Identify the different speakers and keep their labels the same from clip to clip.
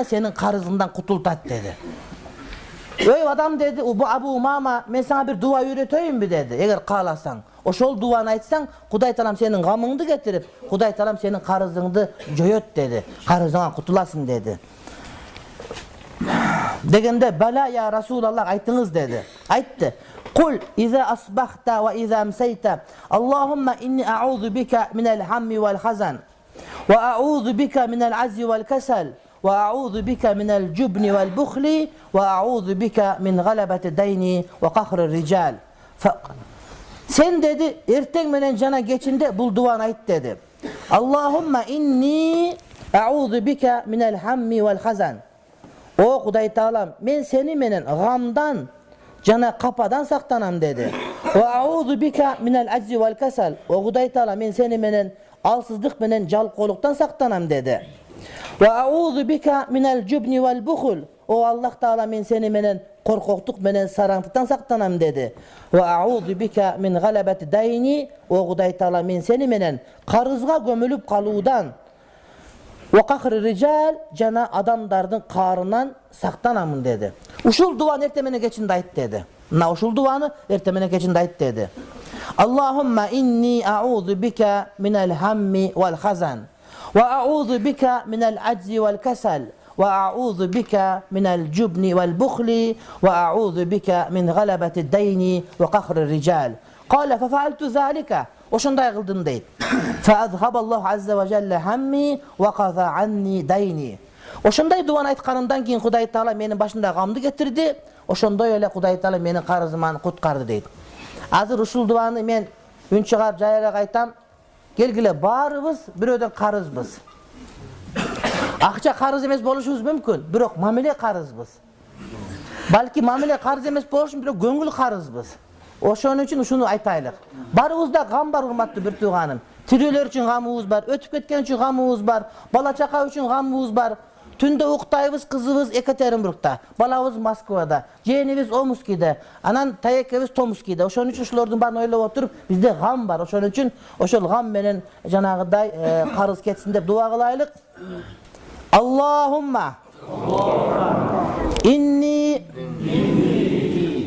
Speaker 1: senin karızından kurtultat dedi. Öy adam dedi, bu Abu Umama, men sana bir dua öğreteyim mi dedi. Eğer kalasan, o şol duanı aytsan, Kuday talam senin gamыңды getirip, Kuday talam senin karızыңды joyot dedi. Karızına kurtulasın dedi. Degende, bela ya Resulallah aytınız dedi. Ayttı. Kul iza asbahta ve iza amsayta, Allahumma inni a'udhu bika minel hammi vel hazan, ve a'udhu bika minel azzi vel kesel, ve a'udhu bika minel cubni vel bukhli, ve a'udhu bika min galabeti dayni ve kahri rical. Sen dedi, erten menen cana geçinde bul duan ayt dedi. Allahumma inni a'udhu bika minel hammi vel hazan. O Kuday Taalam, men seni menen gamdan, cana kapadan saktanam dedi. Ve a'udhu bika minel aczi vel kesel. O Kuday Taalam, men seni menen alsızlık menen jalkoluktan saktanam dedi. Ve a'udhu bika minel cubni vel bukhul. O Allah Taala, men seni menen korkokluk menen sarantыкtan saktanam dedi. Ve a'udhu bika min galabeti dayni. O Kuday Taala, men seni menen karızga gömülüp kaludan ve kahri rical, cana adamdardın karından saktanamın dedi. Uşul duanı ertemene geçinde ayt dedi. Uşul duanı ertemene geçinde ayt dedi. Allahumma inni a'udhu bika minel hammi vel hazan, ve a'udhu bika minel aczi vel kesel, ve a'udhu bika minel cubni vel bukhli, ve a'udhu bika min galabeti dayni ve kahri rical. Kale fefaaltu zalika. O şunday kıldım deyip. Feazhaballahu azze ve celle hammi ve qaza anni dayni. O şunday duan aytkanından keyin Kuday Taala menin başımda gamdı getirdi. O şunday öyle Kuday Taala menin karızımdan kutkardı deyip. Azır uşul duanı men ün çıgar jayara aytam. Gelgile barыбыз biröden karızbız. Akça karız emes boluşubuz mümkün. Birok mamile karızbız. Balki mamile karız emes boluşun birok göngül karızbız. Oşon üçün uşunu aytaylık. Barыбызda gam bar urmatlı bir tuğanım. Tiriler üçün gamыбыз bar, ötüp ketken üçün gamыбыз bar, bala çaka üçün gamыбыз bar. Tünde uktayыбыз kızыбыз Ekaterinburg'da, balabız Moskova'da, jeğenimiz Omski'de, anan tayekemiz Tomski'de. Oşon üçün uşulardın barını öyle oturup bizde gam bar. Oşon üçün oşol gam menen janagıday karız ketsin dep dua kılaylık. Allahumma inni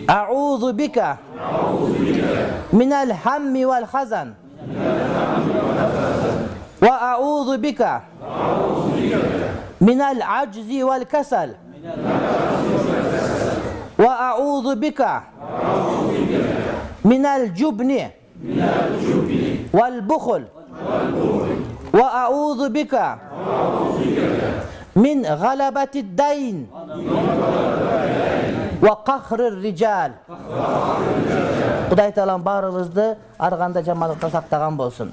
Speaker 1: a'udhu bika minel hammi vel hazan, ve a'udhu bika minel aczi vel kesel, ve a'udhu bika minel cubni vel bukhul, ve a'udhu bika min galabeti dayn ve kahri rical. Kuday Taalam barыбызды arganda jamalıkta saktagan bolsun.